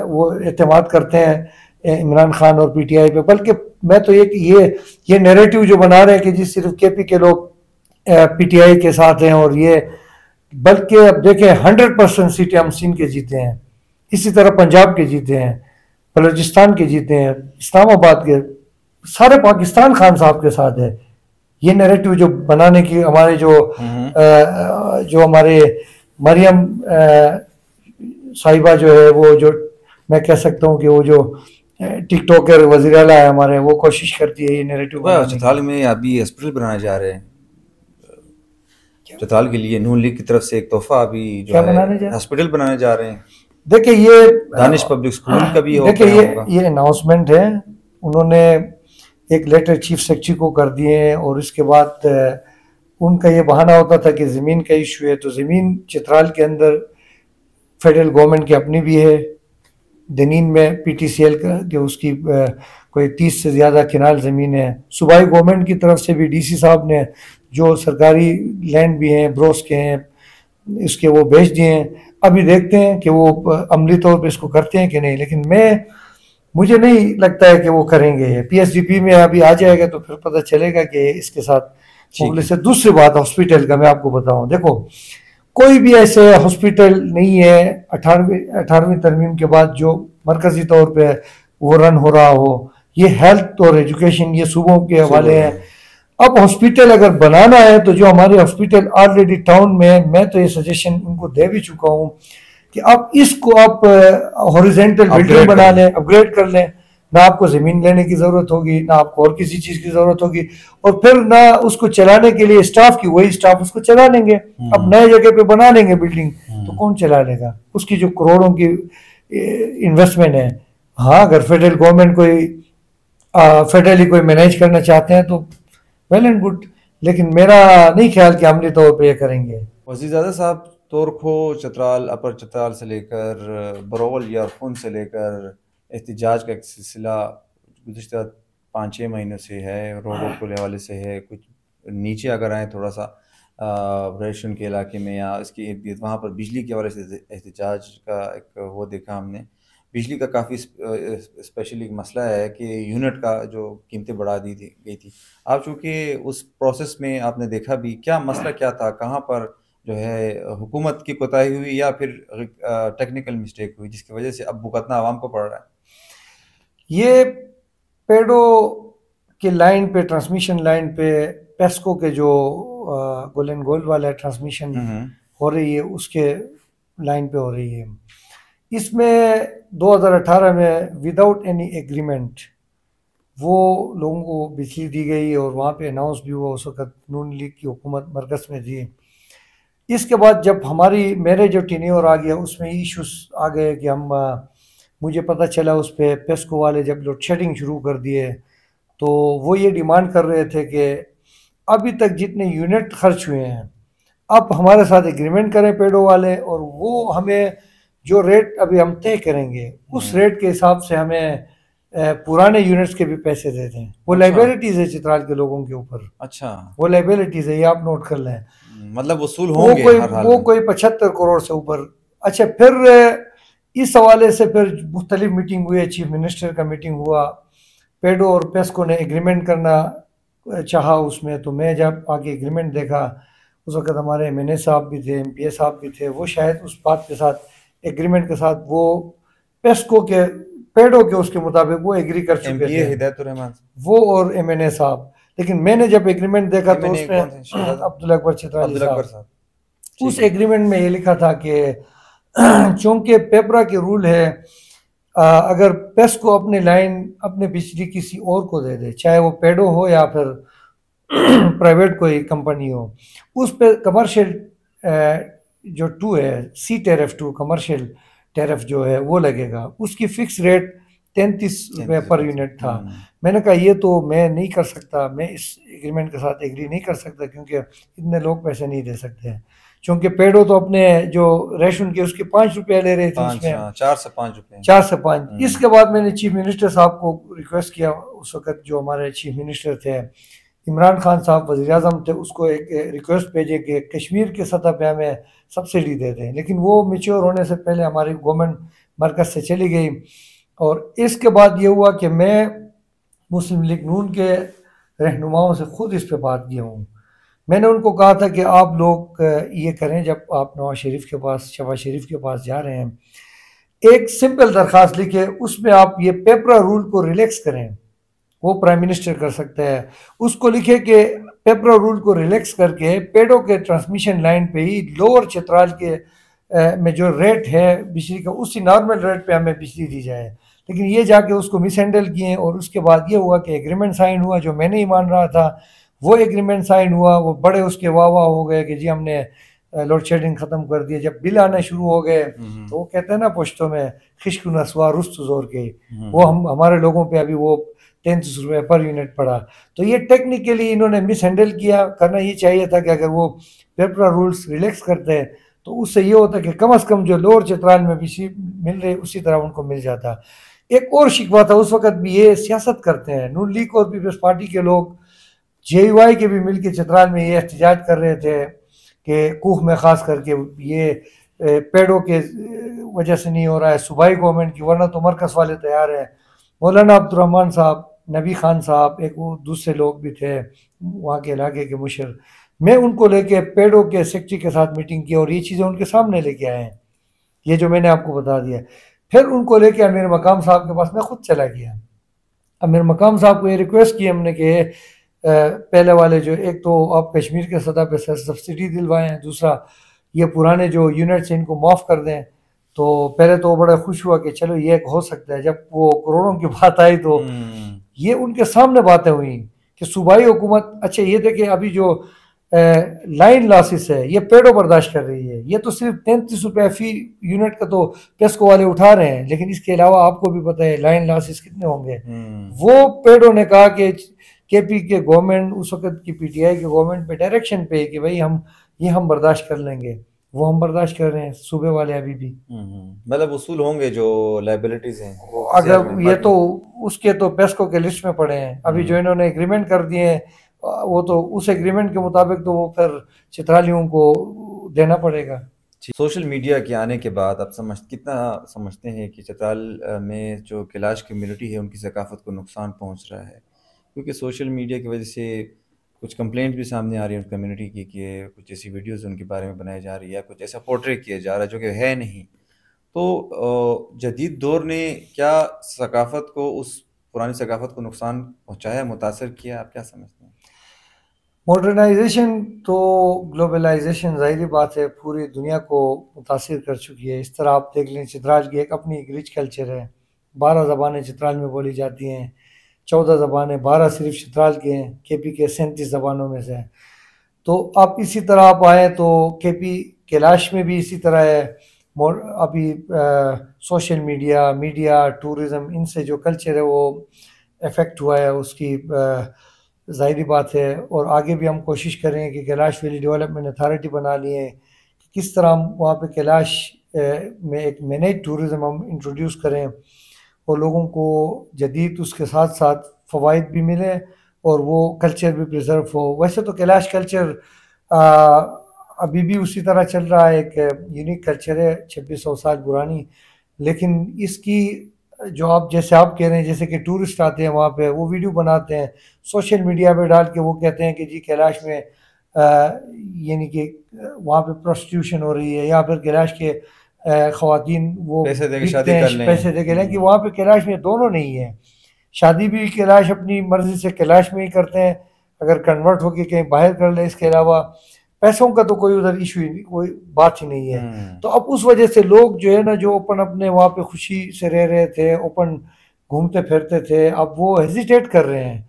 وہ اعتماد کرتے ہیں عمران خان اور پی ٹی آئی پہ. بلکہ میں تو یہ نیریٹو جو بنا رہے ہیں کہ جی صرف کے پی کے لوگ پی ٹی آئی کے ساتھ ہیں، اور یہ بلکہ اب دیکھیں 100% سیٹیں ہم سندھ کے جیتے ہیں، اسی طرح پنجاب کے جیتے ہیں، بلوچستان کے جیتے ہیں، اسلام آباد کے، سارے پاکستان خان صاحب کے ساتھ ہے. یہ نیریٹو جو بنانے کی ہمارے جو ہمارے مریم صاحبہ جو ہے، وہ جو میں کہہ سکتا ہوں کہ وہ جو ٹک ٹاکر وزیر اعلیٰ ہے ہمارے، وہ کوشش کرتی ہے یہ نیریٹو. چترال میں ابھی ہاسپٹل بنانے جا رہے ہیں چترال کے لیے، نون لیگ کی طرف سے ایک تحفہ ابھی جو ہے ہاسپٹل بنانے جا رہے ہیں. دیکھیں یہ دانش پبلک اسکول کا بھی دیکھیں یہ اناؤنسمنٹ ہے، انہوں نے ایک لیٹر چیف سیکرٹری کو کر دیے ہیں، اور اس کے بعد ان کا یہ بہانہ ہوتا تھا کہ زمین کا ایشو ہے. تو زمین چترال کے اندر فیڈرل گورنمنٹ کی اپنی بھی ہے، دنین میں پی ٹی سی ایل کا کہ اس کی کوئی 30 سے زیادہ کنال زمین ہے. صوبائی گورنمنٹ کی طرف سے بھی ڈی سی صاحب نے جو سرکاری لینڈ بھی ہیں بروس کے ہیں اس کے وہ بھیج دیے ہیں. ابھی دیکھتے ہیں کہ وہ عملی طور پہ اس کو کرتے ہیں کہ نہیں، لیکن مجھے نہیں لگتا ہے کہ وہ کریں گے. پی ایس ڈی پی میں ابھی آ جائے گا تو پھر پتہ چلے گا کہ اس کے ساتھ مغلے سے. دوسری بات ہاسپٹل کا میں آپ کو بتاؤں، دیکھو کوئی بھی ایسے ہاسپٹل نہیں ہے 18ویں ترمیم کے بعد جو مرکزی طور پہ وہ رن ہو رہا ہو. یہ ہیلتھ اور ایجوکیشن یہ صوبوں کے حوالے ہیں. اب ہاسپٹل اگر بنانا ہے تو جو ہمارے ہاسپٹل آلریڈی ٹاؤن میں تو یہ سجیشن ان کو دے بھی چکا ہوں کہ آپ اس کو آپ ہاریزونٹل بلڈنگ بنا لیں، اپ گریڈ کر لیں. نہ آپ کو زمین لینے کی ضرورت ہوگی، نہ آپ کو اور کسی چیز کی ضرورت ہوگی، اور پھر نہ اس کو چلانے کے لیے اسٹاف کی، وہی اسٹاف اس کو چلا لیں گے. اب نئے جگہ پہ بنا لیں گے بلڈنگ تو کون چلا لے گا؟ اس کی جو کروڑوں کی انویسٹمنٹ ہے. ہاں اگر فیڈرل گورنمنٹ فیڈرلی کوئی مینیج کرنا چاہتے ہیں تو ویل اینڈ گڈ، لیکن میرا نہیں خیال کہ عملی طور پہ یہ کریں گے. وزیر زادہ صاحب تورکھو، چترال، اپر چترال سے لے کر برول یا خون سے لے کر احتجاج کا ایک سلسلہ گزشتہ 5-6 مہینوں سے ہے. روڈوں کے حوالے سے ہے. کچھ نیچے اگر آئیں تھوڑا سا ریشن کے علاقے میں یا اس کے ارد گرد، وہاں پر بجلی کے حوالے سے احتجاج کا ایک وہ دیکھا ہم نے. بجلی کا کافی اسپیشلی ایک مسئلہ ہے کہ یونٹ کا جو قیمتیں بڑھا دی گئی تھی. آپ چونکہ اس پروسیس میں آپ نے دیکھا بھی، کیا مسئلہ کیا تھا، کہاں پر جو ہے حکومت کی کوتاہی ہوئی یا پھر ٹیکنیکل مسٹیک ہوئی جس کی وجہ سے اب بھگتنا عوام کو پڑ رہا ہے؟ یہ پیڈو کے لائن پہ، ٹرانسمیشن لائن پہ پیسکو کے جو گولڈن گول والا ٹرانسمیشن ہو رہی ہے اس کے لائن پہ ہو رہی ہے. اس میں 2018 میں وداؤٹ اینی ایگریمنٹ وہ لوگوں کو بجلی دی گئی، اور وہاں پہ اناؤنس بھی ہوا اس وقت نون لیگ کی حکومت مرکز میں تھی. اس کے بعد جب میرے جو ٹینیور آ گیا اس میں ایشوز آ گئے کہ مجھے پتہ چلا اس پہ پیسکو والے جب لوڈ شیڈنگ شروع کر دیے تو وہ یہ ڈیمانڈ کر رہے تھے کہ ابھی تک جتنے یونٹ خرچ ہوئے ہیں اب ہمارے ساتھ ایگریمنٹ کریں پیڈو والے، اور وہ ہمیں جو ریٹ ابھی ہم طے کریں گے اس ریٹ کے حساب سے ہمیں پرانے یونٹس کے بھی پیسے دیتے ہیں. وہ لائبلٹیز ہے چترال کے لوگوں کے اوپر. اچھا، وہ لائبلٹیز ہے، یہ آپ نوٹ کر لیں. مطلب وصول ہوں گے وہ کوئی 75 کروڑ سے اوپر. اچھا، پھر اس حوالے سے پھر مختلف میٹنگ ہوئی، چیف منسٹر کا میٹنگ ہوا، پیڈو اور پیسکو نے ایگریمنٹ کرنا چاہا اس میں. تو میں جب آگے ایگریمنٹ دیکھا اس وقت ہمارے ایم این اے صاحب بھی تھے، ایم پی اے صاحب بھی تھے، وہ شاید اس بات کے ساتھ ایگریمنٹ کے ساتھ وہ پیسکو کے پیڈو کے اس کے مطابق وہ ایگری کر ایم چکے پی اے تھے، ہدایت الرحمان وہ اور ایم این اے صاحب. لیکن میں نے جب ایگریمنٹ دیکھا تو اس میں عبدالاکبر چترالی صاحب اس ایگریمنٹ میں یہ لکھا تھا کہ چونکہ پیپرا کے رول ہے اگر پیسکو اپنے لائن اپنے بجلی کسی اور کو دے دے، چاہے وہ پیڈو ہو یا پھر پرائیویٹ کوئی کمپنی ہو، اس پہ کمرشل جو 2 ہے سی ٹیرف 2 کمرشل ٹیرف جو ہے وہ لگے گا. اس کی فکس ریٹ 33 روپے پر یونٹ تھا. میں نے کہا یہ تو میں نہیں کر سکتا، میں اس ایگریمنٹ کے ساتھ ایگری نہیں کر سکتا کیونکہ اتنے لوگ پیسے نہیں دے سکتے ہیں. چونکہ پیڈو تو اپنے جو ریشن کے اس کے 5 روپے لے رہے تھے، اس میں 4 سے 5 روپے 4 سے 5. اس کے بعد میں نے چیف منسٹر صاحب کو ریکویسٹ کیا، اس وقت جو ہمارے چیف منسٹر تھے عمران خان صاحب وزیر اعظم تھے، اس کو ایک ریکویسٹ بھیجے کہ کشمیر کے سطح پہ ہمیں سبسڈی دے دیں. لیکن وہ میچور ہونے سے پہلے ہماری گورنمنٹ مرکز سے چلی گئی. اور اس کے بعد یہ ہوا کہ میں مسلم لیگ نون کے رہنماؤں سے خود اس پہ بات کیا ہوں. میں نے ان کو کہا تھا کہ آپ لوگ یہ کریں، جب آپ نواز شریف کے پاس شہباز شریف کے پاس جا رہے ہیں ایک سمپل درخواست لکھے، اس میں آپ یہ پیپرا رول کو ریلیکس کریں. وہ پرائم منسٹر کر سکتا ہے. اس کو لکھے کہ پیپرا رول کو ریلیکس کر کے پیڈو کے ٹرانسمیشن لائن پہ ہی لوور چترال کے میں جو ریٹ ہے بجلی کا اسی نارمل ریٹ پہ ہمیں بجلی دی جائے. لیکن یہ جا کے اس کو مس ہینڈل کیے، اور اس کے بعد یہ ہوا کہ ایگریمنٹ سائن ہوا جو میں نہیں مان رہا تھا. وہ ایگریمنٹ سائن ہوا، وہ بڑے اس کے واہ واہ ہو گئے کہ جی ہم نے لوڈ شیڈنگ ختم کر دی. جب بل آنے شروع ہو گئے تو وہ کہتے ہیں نا پشتوں میں خشک نسوار رست زور کے، وہ ہمارے لوگوں پہ ابھی وہ 33 روپے پر یونٹ پڑا. تو یہ ٹیکنیکلی انہوں نے مس ہینڈل کیا. کرنا یہ چاہیے تھا کہ اگر وہ پیپرا رولز ریلیکس کرتے تو اس سے یہ ہوتا کہ کم از کم جو لوور چترال میں بجلی مل رہی اسی طرح ان کو مل جاتا. ایک اور شکوہ تھا اس وقت بھی، یہ سیاست کرتے ہیں نون لیگ اور پیپلز پارٹی کے لوگ، جے یو آئی کے بھی مل کے چترال میں یہ احتجاج کر رہے تھے کہ کوہ میں خاص کر کے یہ پیڈو کے وجہ سے نہیں ہو رہا ہے، صوبائی گورنمنٹ کی، ورنہ تو مرکز والے تیار ہیں. مولانا عبد الرحمان صاحب، نبی خان صاحب، ایک وہ دوسرے لوگ بھی تھے وہاں کے علاقے کے مشر، میں ان کو لے کے پیڈو کے سیکٹری کے ساتھ میٹنگ کی اور یہ چیزیں ان کے سامنے لے کے آئے ہیں، یہ جو میں نے آپ کو بتا دیا. پھر ان کو لے کے امیر مقام صاحب کے پاس میں خود چلا گیا. امیر مقام صاحب کو یہ ریکویسٹ کی ہم نے کہ پہلے والے جو ایک تو آپ کشمیر کے سطح پہ سبسڈی دلوائیں، دوسرا یہ پرانے جو یونٹس ہیں ان کو معاف کر دیں. تو پہلے تو وہ بڑا خوش ہوا کہ چلو یہ ہو سکتا ہے. جب وہ کروڑوں کی بات آئی تو یہ ان کے سامنے باتیں ہوئیں کہ صوبائی حکومت، اچھا یہ دیکھیں ابھی جو لائن لاسز ہے یہ پیڈو برداشت کر رہی ہے، یہ تو صرف 33 روپے فی یونٹ کا تو پیسکو والے اٹھا رہے ہیں، لیکن اس کے علاوہ آپ کو بھی پتہ ہے لائن لاسز کتنے ہوں گے. وہ پیڈو نے کہا کہ کے پی کے گورنمنٹ، اس وقت کی پی ٹی آئی کے گورنمنٹ پہ ڈائریکشن پہ کہ بھائی ہم برداشت کر لیں گے. وہ ہم برداشت کر رہے ہیں صوبے والے ابھی بھی. مطلب اصول ہوں گے جو لائبلٹیز ہیں اگر یہ تو اس کے تو پیسکو کے لسٹ میں پڑے ہیں. ابھی جو انہوں نے ایگریمنٹ کر دیے ہیں وہ تو اس ایگریمنٹ کے مطابق تو وہ پھر چترالیوں کو دینا پڑے گا. سوشل میڈیا کے آنے کے بعد آپ کتنا سمجھتے ہیں کہ چترال میں جو کیلاش کمیونٹی ہے ان کی ثقافت کو نقصان پہنچ رہا ہے؟ کیونکہ سوشل میڈیا کی وجہ سے کچھ کمپلینٹ بھی سامنے آ رہی ہے ان کمیونٹی کی کہ کچھ ایسی ویڈیوز ان کے بارے میں بنائی جا رہی ہے، کچھ ایسا پورٹری کیا جا رہا ہے جو کہ ہے نہیں. تو جدید دور نے کیا ثقافت کو، اس پرانی ثقافت کو نقصان پہنچایا، متاثر کیا؟ آپ کیا سمجھتے ہیں؟ ماڈرنائزیشن تو گلوبلائزیشن ظاہری بات ہے پوری دنیا کو متاثر کر چکی ہے. اس طرح آپ دیکھ لیں چترال کی ایک اپنی ایک ریچ کلچر ہے، 12 زبانیں چترال میں بولی جاتی ہیں، 14 زبانیں، 12 صرف چترال کے ہیں، کے پی کے 37 زبانوں میں سے. تو آپ اسی طرح آپ آئیں تو کے پی کیلاش میں بھی اسی طرح ہے. ابھی سوشل میڈیا ٹورزم ان سے جو کلچر ہے وہ افیکٹ ہوا ہے، اس کی ظاہری بات ہے. اور آگے بھی ہم کوشش کریں کہ کیلاش ویلی ڈیولپمنٹ اتھارٹی بنا لیے، کس طرح ہم وہاں پہ کیلاش میں ایک مینیج ٹورزم ہم انٹروڈیوس کریں اور لوگوں کو جدید اس کے ساتھ ساتھ فوائد بھی ملیں اور وہ کلچر بھی پریزرو ہو. ویسے تو کیلاش کلچر ابھی بھی اسی طرح چل رہا ہے، ایک یونیک کلچر ہے 2600 سال پرانی. لیکن اس کی جو آپ جیسے آپ کہہ رہے ہیں جیسے کہ ٹورسٹ آتے ہیں وہاں پہ وہ ویڈیو بناتے ہیں سوشل میڈیا پہ ڈال کے، وہ کہتے ہیں کہ جی کیلاش میں یعنی کہ وہاں پہ پروسٹیوشن ہو رہی ہے، یا پھر کیلاش کے خواتین وہ پیسے دے کے بکتے شادی ہیں کر لیں. پیسے دے کے لیں، کہ وہاں پہ کیلاش میں دونوں نہیں ہے. شادی بھی کیلاش اپنی مرضی سے کیلاش میں ہی کرتے ہیں، اگر کنورٹ ہو کے کہیں باہر کر لیں. اس کے علاوہ پیسوں کا تو کوئی ادھر ایشو ہی کوئی بات ہی نہیں ہے. تو اب اس وجہ سے لوگ جو ہے نا، جو اوپن اپنے وہاں پہ خوشی سے رہ رہے تھے، اوپن گھومتے پھرتے تھے، اب وہ ہیزیٹیٹ کر رہے ہیں.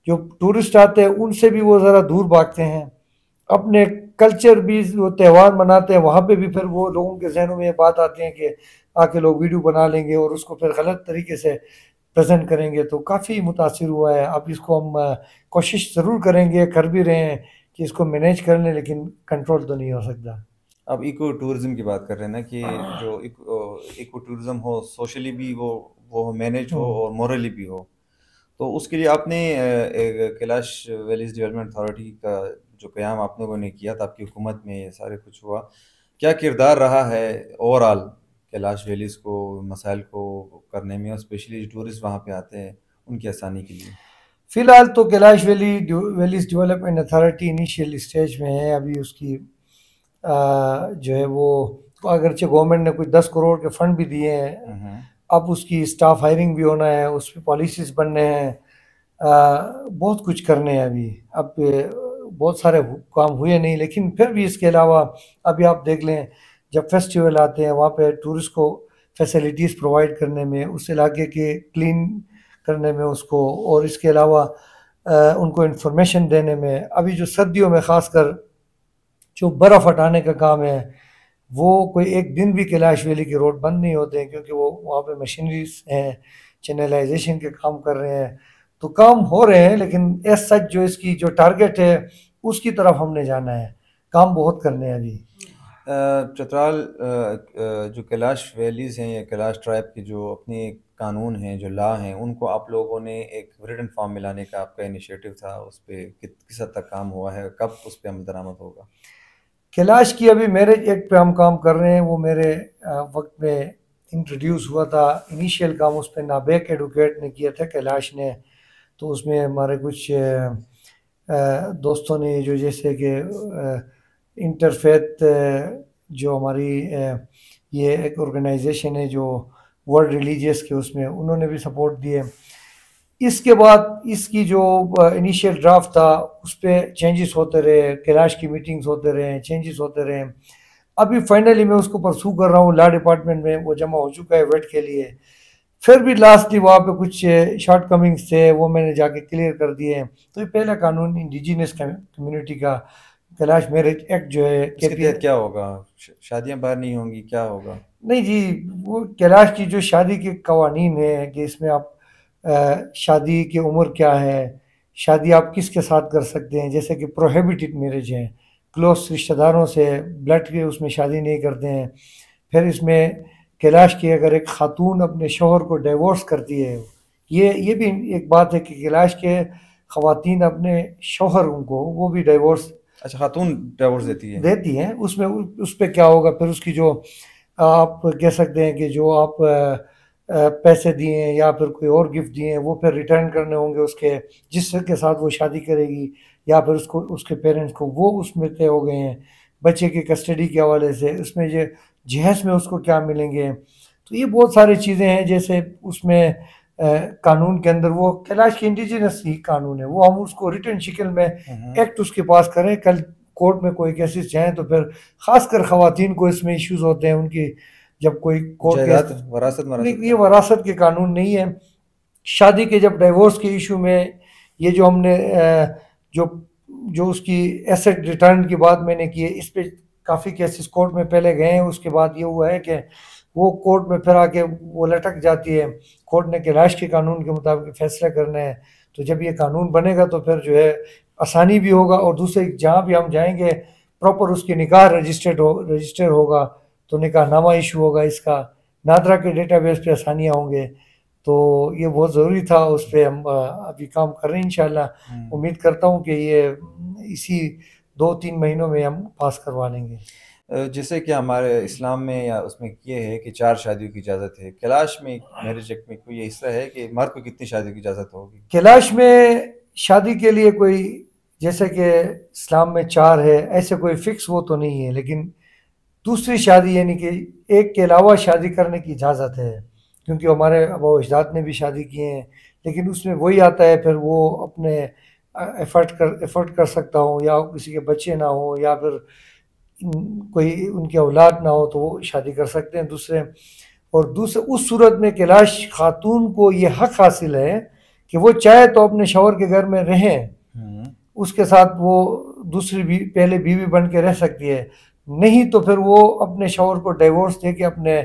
جو ٹورسٹ آتے ہیں ان سے بھی وہ ذرا دور بھاگتے ہیں. اپنے کلچر بھی وہ تہوار مناتے ہیں، وہاں پہ بھی پھر وہ لوگوں کے ذہنوں میں یہ بات آتی ہے کہ آ کے لوگ ویڈیو بنا لیں گے اور اس کو پھر غلط طریقے سے پریزنٹ کریں گے. تو کافی متاثر ہوا ہے. اب اس کو ہم کوشش ضرور کریں گے، کر بھی رہے ہیں کہ اس کو مینیج کر لیں، لیکن کنٹرول تو نہیں ہو سکتا. اب ایکو ٹورزم کی بات کر رہے ہیں نا، کہ جو ایکو ٹورزم ہو، سوشلی بھی وہ مینیج ہو اور مورلی بھی ہو. تو اس کے لیے آپ نے کیلاش ویلیز ڈیولپمنٹ اتھارٹی کا جو قیام آپ لوگوں نے کیا تھا، آپ کی حکومت میں یہ سارے کچھ ہوا، کیا کردار رہا ہے اوور آل کیلاش ویلیز کو مسائل کو کرنے میں، اور اسپیشلی جو ٹورسٹ وہاں پہ آتے ہیں ان کی آسانی کے لیے؟ فی الحال تو Kalash valleys development authority initial stage میں ہے. ابھی اس کی جو ہے وہ اگرچہ گورنمنٹ نے کوئی 10 کروڑ کے فنڈ بھی دیے ہیں، اب اس کی اسٹاف ہائرنگ بھی ہونا ہے، اس پہ پالیسیز بننے ہیں، بہت کچھ کرنے ہیں. اب بہت سارے کام ہوئے نہیں، لیکن پھر بھی اس کے علاوہ ابھی آپ دیکھ لیں، جب فیسٹیول آتے ہیں وہاں پہ ٹورسٹ کو فیسلٹیز پرووائڈ کرنے میں، اس علاقے کے کلین کرنے میں اس کو، اور اس کے علاوہ ان کو انفارمیشن دینے میں. ابھی جو سردیوں میں خاص کر جو برف ہٹانے کا کام ہے، وہ کوئی ایک دن بھی کیلاش ویلی کے روڈ بند نہیں ہوتے ہیں، کیونکہ وہ وہاں پہ مشینریز ہیں، چینلائزیشن کے کام کر رہے ہیں. تو کام ہو رہے ہیں، لیکن ایس سچ جو اس کی جو ٹارگٹ ہے اس کی طرف ہم نے جانا ہے. کام بہت کرنے ہیں ابھی. چترال جو کیلاش ویلیز ہیں یا کیلاش ٹرائب کے جو اپنے قانون ہیں، جو لا ہیں، ان کو آپ لوگوں نے ایک ریٹن فارم میں لانے کا آپ کا انیشیٹو تھا، اس پہ کس حد تک کام ہوا ہے، کب اس پہ عمل درآمد ہوگا؟ کیلاش کی ابھی میرج ایکٹ پہ ہم کام کر رہے ہیں. وہ میرے وقت میں انٹروڈیوس ہوا تھا. انیشیل کام اس پہ نابیک ایڈوکیٹ نے کیا تھا، کیلاش نے. تو اس میں ہمارے کچھ دوستوں نے، جو جیسے کہ انٹرفیتھ جو ہماری یہ ایک آرگنائزیشن ہے جو ورلڈ ریلیجیس کے، اس میں انہوں نے بھی سپورٹ دیے. اس کے بعد اس کی جو انیشیل ڈرافٹ تھا اس پہ چینجز ہوتے رہے، کیلاش کی میٹنگز ہوتے رہے، چینجز ہوتے رہے. ابھی فائنلی میں اس کو پرسو کر رہا ہوں، لا ڈپارٹمنٹ میں وہ جمع ہو چکا ہے ویٹ کے لیے. پھر بھی لاسٹلی وہاں پہ کچھ شارٹ کمنگز تھے، وہ میں نے جا کے کلیئر کر دیے ہیں. تو یہ پہلا قانون انڈیجینس کمیونٹی کا کیلاش میرج ایکٹ جو ہے. اس کے تحت کیا ہوگا؟ شادیاں باہر نہیں ہوں گی، کیا ہوگا؟ نہیں جی، وہ کیلاش کی جو شادی کے قوانین ہیں کہ اس میں آپ شادی کی عمر کیا ہے، شادی آپ کس کے ساتھ کر سکتے ہیں، جیسے کہ پروہیبٹڈ میرج ہیں، کلوز رشتہ داروں سے بلڈ کے اس میں شادی نہیں کرتے ہیں. پھر اس میں کیلاش کی اگر ایک خاتون اپنے شوہر کو ڈیورس کرتی ہے، یہ بھی ایک بات ہے کہ کیلاش کے خواتین اپنے شوہر ان کو وہ بھی ڈیورس. اچھا، خاتون ڈیورس دیتی ہیں. اس پہ کیا ہوگا پھر؟ اس کی جو آپ کہہ سکتے ہیں کہ جو آپ پیسے دیے ہیں یا پھر کوئی اور گفٹ دیے ہیں، وہ پھر ریٹرن کرنے ہوں گے اس کے، جس کے ساتھ وہ شادی کرے گی، یا پھر اس کے پیرنٹس کو، وہ اس میں طے ہو گئے ہیں. بچے کی کسٹڈی کے حوالے سے اس میں یہ جہیز میں اس کو کیا ملیں گے. تو یہ بہت ساری چیزیں ہیں. جیسے اس میں قانون کے اندر وہ کیلاش کی انڈیجینس ہی قانون ہے، وہ ہم اس کو ریٹن شکل میں ایکٹ اس کے پاس کریں. کل کورٹ میں کوئی کیسز جائیں تو پھر خاص کر خواتین کو اس میں ایشوز ہوتے ہیں. ان کی جب کوئی کورٹ یہ وراثت کے قانون نہیں ہے. شادی کے جب ڈیورس کے ایشو میں یہ جو ہم نے جو اس کی ایسٹ ریٹرن کی بات میں نے کی ہے، اس پہ کافی کیسز کورٹ میں پہلے گئے ہیں. اس کے بعد یہ ہوا ہے کہ وہ کورٹ میں پھر آ کے وہ لٹک جاتی ہے. کورٹ نے کیلاش کے قانون کے مطابق فیصلہ کرنا ہے. تو جب یہ قانون بنے گا تو پھر جو ہے آسانی بھی ہوگا، اور دوسرے جہاں بھی ہم جائیں گے پراپر اس کی نکاح رجسٹر ہوگا، تو نکاح نامہ ایشو ہوگا اس کا، نادرا کے ڈیٹا بیس پہ آسانیاں ہوں گے. تو یہ بہت ضروری تھا. اس پہ ہم ابھی کام کر رہے ہیں. انشاءاللہ امید کرتا ہوں کہ یہ اسی 2-3 مہینوں میں ہم پاس کروا لیں گے. جیسے کہ ہمارے اسلام میں یا اس میں یہ ہے کہ 4 شادیوں کی اجازت ہے. کیلاش میں میرج ایکٹ میں کوئی یہ حصہ ہے کہ مرد کو کتنی شادیوں کی اجازت ہوگی؟ کیلاش میں شادی کے لیے کوئی جیسے کہ اسلام میں 4 ہے، ایسے کوئی فکس وہ تو نہیں ہے، لیکن دوسری شادی یعنی کہ ایک کے علاوہ شادی کرنے کی اجازت ہے، کیونکہ ہمارے آباء و اجداد نے بھی شادی کیے ہیں، لیکن اس میں وہی آتا ہے پھر وہ اپنے ایفرٹ کر سکتا ہوں، یا کسی کے بچے نہ ہوں، یا پھر کوئی ان کی اولاد نہ ہو تو وہ شادی کر سکتے ہیں دوسرے. اور دوسرے اس صورت میں کیلاش خاتون کو یہ حق حاصل ہے کہ وہ چاہے تو اپنے شوہر کے گھر میں رہیں، اس کے ساتھ وہ دوسری پہلے بیوی بن کے رہ سکتی ہے، نہیں تو پھر وہ اپنے شوہر کو ڈیورس دے کے اپنے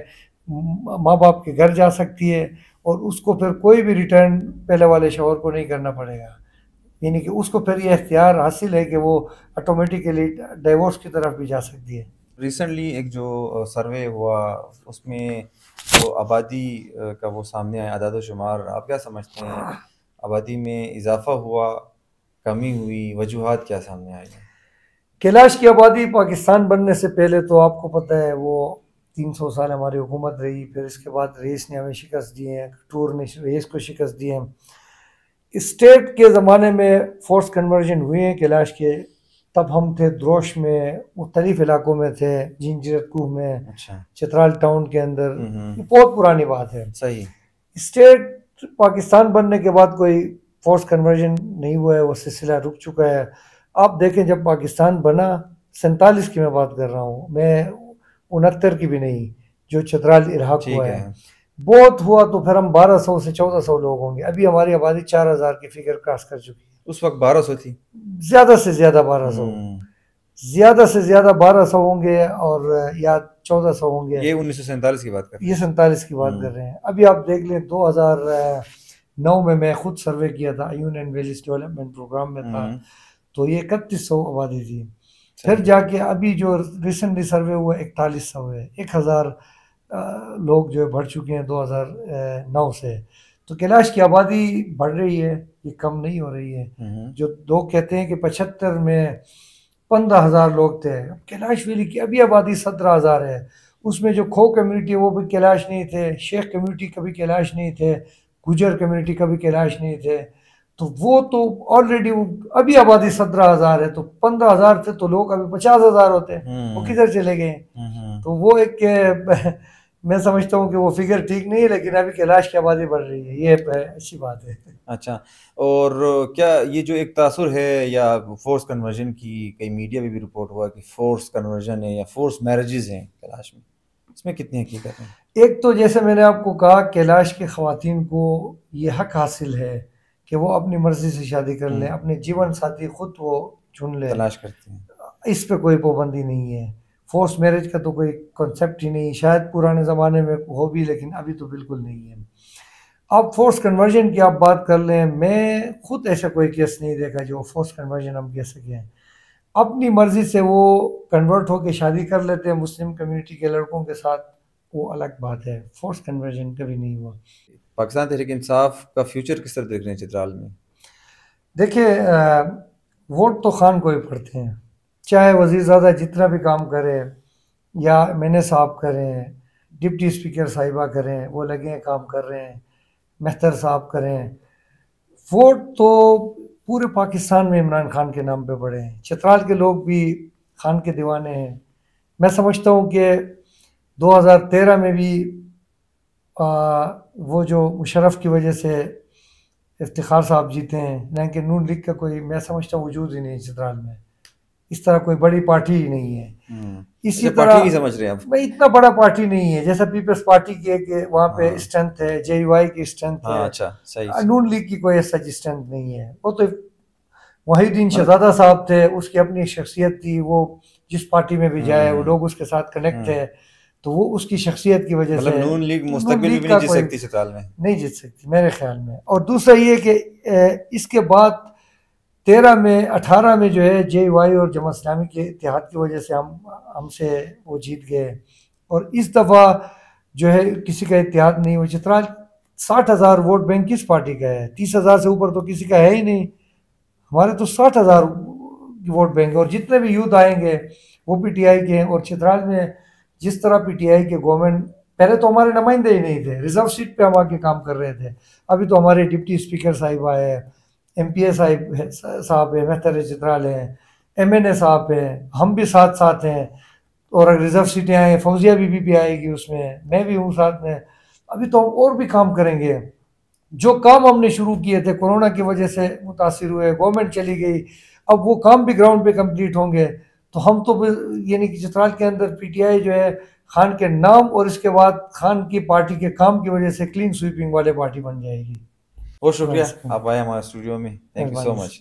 ماں باپ کے گھر جا سکتی ہے، اور اس کو پھر کوئی بھی ریٹرن پہلے والے شوہر کو نہیں کرنا پڑے گا. یعنی کہ اس کو پھر یہ اختیار حاصل ہے کہ وہ آٹومیٹیکلی ڈیورس کی طرف بھی جا سکتی ہے. ریسنٹلی ایک جو سروے ہوا اس میں جو آبادی کا وہ سامنے آیا اعداد و شمار، آپ کیا سمجھتے ہیں آبادی میں اضافہ ہوا، کمی ہوئی، وجوہات کیا سامنے آئی ہیں؟ کیلاش کی آبادی پاکستان بننے سے پہلے تو آپ کو پتہ ہے وہ 300 سال ہماری حکومت رہی، پھر اس کے بعد رئیس نے ہمیں شکست دی ہے، ٹور نے رئیس کو شکست دی ہے. اسٹیٹ کے زمانے میں فورس کنورژن ہوئے ہیں کیلاش کے، تب ہم تھے دروش میں، مختلف علاقوں میں تھے، جنجیرت کوہ میں، چترال ٹاؤن کے اندر. یہ بہت پرانی بات ہے. صحیح. اسٹیٹ پاکستان بننے کے بعد کوئی فورس کنورژن نہیں ہوا ہے، وہ سلسلہ رک چکا ہے. آپ دیکھیں جب پاکستان بنا 47 کی میں بات کر رہا ہوں، میں 69 کی بھی نہیں، جو چترال الحاق ہوا ہے، بہت ہوا تو پھر ہم 1200 سے 1400 لوگ ہوں گے. ابھی ہماری آبادی 4000 کی فگر کراس کر چکی ہے. اس وقت 1200 تھی، زیادہ سے زیادہ 1200، زیادہ سے زیادہ 1200 ہوں گے، اور یا 1400 ہوں گے. یہ 1947 کی بات کر رہے ہیں، یہ 47 کی بات کر رہے ہیں. ابھی آپ دیکھ لیں 2009 میں خود سروے کیا تھا، Ayun and valleys development programme میں تھا، تو یہ 3100 آبادی تھی. پھر جا کے ابھی جو ریسنٹلی سروے ہوا 4100 ہے، 1000 لوگ جو بڑھ چکے ہیں 2009 سے. تو کیلاش کی آبادی بڑھ رہی ہے، یہ کم نہیں ہو رہی ہے. جو لوگ کہتے ہیں کہ 75 میں 15,000 لوگ تھے، کیلاش ویلی کی ابھی آبادی 17,000 ہے. اس میں جو کھو کمیونٹی وہ بھی کیلاش نہیں تھے، شیخ کمیونٹی کبھی کیلاش نہیں تھے، گجر کمیونٹی کبھی کیلاش نہیں تھے. تو وہ تو آلریڈی ابھی آبادی 17,000 ہے، تو 15,000 تھے تو لوگ ابھی 50,000 ہوتے ہیں، وہ کدھر چلے گئے. تو وہ ایک میں سمجھتا ہوں کہ وہ فگر ٹھیک نہیں ہے، لیکن ابھی کیلاش کی آبادی بڑھ رہی ہے، یہ اچھی بات ہے. اچھا، اور کیا یہ جو ایک تاثر ہے یا فورس کنورژن کی، کئی میڈیا میں بھی رپورٹ ہوا کہ فورس کنورژن ہے یا فورس میرجز ہیں کیلاش میں، اس میں کتنی حقیقت ہے؟ ایک تو جیسے میں نے آپ کو کہا کیلاش کے خواتین کو یہ حق حاصل ہے کہ وہ اپنی مرضی سے شادی کر لیں، اپنے جیون ساتھی خود وہ چن لیں، تلاش کرتے ہیں، اس پہ کوئی پابندی نہیں ہے. فورس میرج کا تو کوئی کنسیپٹ ہی نہیں، شاید پرانے زمانے میں ہو بھی، لیکن ابھی تو بالکل نہیں ہے. اب فورس کنورژن کی آپ بات کر لیں، میں خود ایسا کوئی کیس نہیں دیکھا جو فورس کنورژن ہم کہہ سکیں. اپنی مرضی سے وہ کنورٹ ہو کے شادی کر لیتے ہیں مسلم کمیونٹی کے لڑکوں کے ساتھ، وہ الگ بات ہے. فورس کنورژن کبھی نہیں ہوا. پاکستان تحریک انصاف کا فیوچر کس طرح دیکھ رہے ہیں چترال میں؟ دیکھیں، ووٹ تو خان کو ہی پڑتے ہیں، چاہے وزیر زادہ جتنا بھی کام کرے، یا میں صاحب کریں، ڈپٹی اسپیکر صاحبہ کریں، وہ لگے ہیں کام کر رہے ہیں، مہتر صاحب کریں. ووٹ تو پورے پاکستان میں عمران خان کے نام پہ پڑے ہیں. چترال کے لوگ بھی خان کے دیوانے ہیں. میں سمجھتا ہوں کہ 2013 میں بھی وہ جو مشرف کی وجہ سے افتخار صاحب جیتے ہیں، نہ کہ نون لیگ کا کوئی میں سمجھتا ہوں وجود ہی نہیں چترال میں، اس طرح کوئی بڑی پارٹی ہی نہیں ہے. اسی طرح پارٹی نہیں سمجھ رہے آپ؟ بھائی اتنا بڑا پارٹی نہیں ہے جیسا پیپلز پارٹی کی ہے کہ وہاں پہ اسٹرینتھ ہے، جے یو آئی کی اسٹرینتھ ہے. اچھا، صحیح. نون لیگ کی کوئی ایسا اسٹرینتھ نہیں ہے. وہ تو وحید الدین شہزادہ صاحب تھے، اس کی اپنی شخصیت تھی، وہ جس پارٹی میں بھی جائے وہ لوگ اس کے ساتھ کنیکٹ تھے، تو وہ اس کی شخصیت کی وجہ سے نون لیگ مستقبل میں بھی نہیں جیت سکتی چترال میں، نہیں جیت سکتی میرے خیال میں. اور دوسرا یہ کہ اس کے بعد 13 میں 18 میں جو ہے جے یو آئی اور جماعت اسلامی کے اتحاد کی وجہ سے ہم سے وہ جیت گئے. اور اس دفعہ جو ہے کسی کا اتحاد نہیں ہوا. چترال 60,000 ووٹ بینک کس پارٹی کا ہے؟ 30,000 سے اوپر تو کسی کا ہے ہی نہیں. ہمارے تو 60,000 ووٹ بینک، اور جتنے بھی یوتھ آئیں گے وہ پی ٹی آئی کے ہیں. اور چترال میں جس طرح پی ٹی آئی کے گورنمنٹ، پہلے تو ہمارے نمائندے ہی نہیں تھے، ریزرو سیٹ پہ ہم آ کے کام کر رہے تھے. ابھی تو ہمارے ڈپٹی اسپیکر صاحبہ ہے، MP صاحب ہیں, مہتر چترال ہیں, MNA صاحب ہیں, ہم بھی ساتھ ساتھ ہیں. اور اگر ریزرو سیٹیں آئیں, فوزیہ بی بھی آئے گی اس میں بھی ہوں ساتھ میں. ابھی تو ہم اور بھی کام کریں گے. جو کام ہم نے شروع کیے تھے, کورونا کی وجہ سے متاثر ہوئے, گورنمنٹ چلی گئی, اب وہ کام بھی گراؤنڈ پہ کمپلیٹ ہوں گے. تو ہم تو یعنی کہ چترال کے اندر PTI جو ہے خان کے نام اور اس کے بعد خان کی پارٹی کے کام کی وجہ سے کلین سویپنگ والے پارٹی بن جائے گی. بہت شکریہ آپ آئے ہمارے اسٹوڈیو میں. Thank you so much.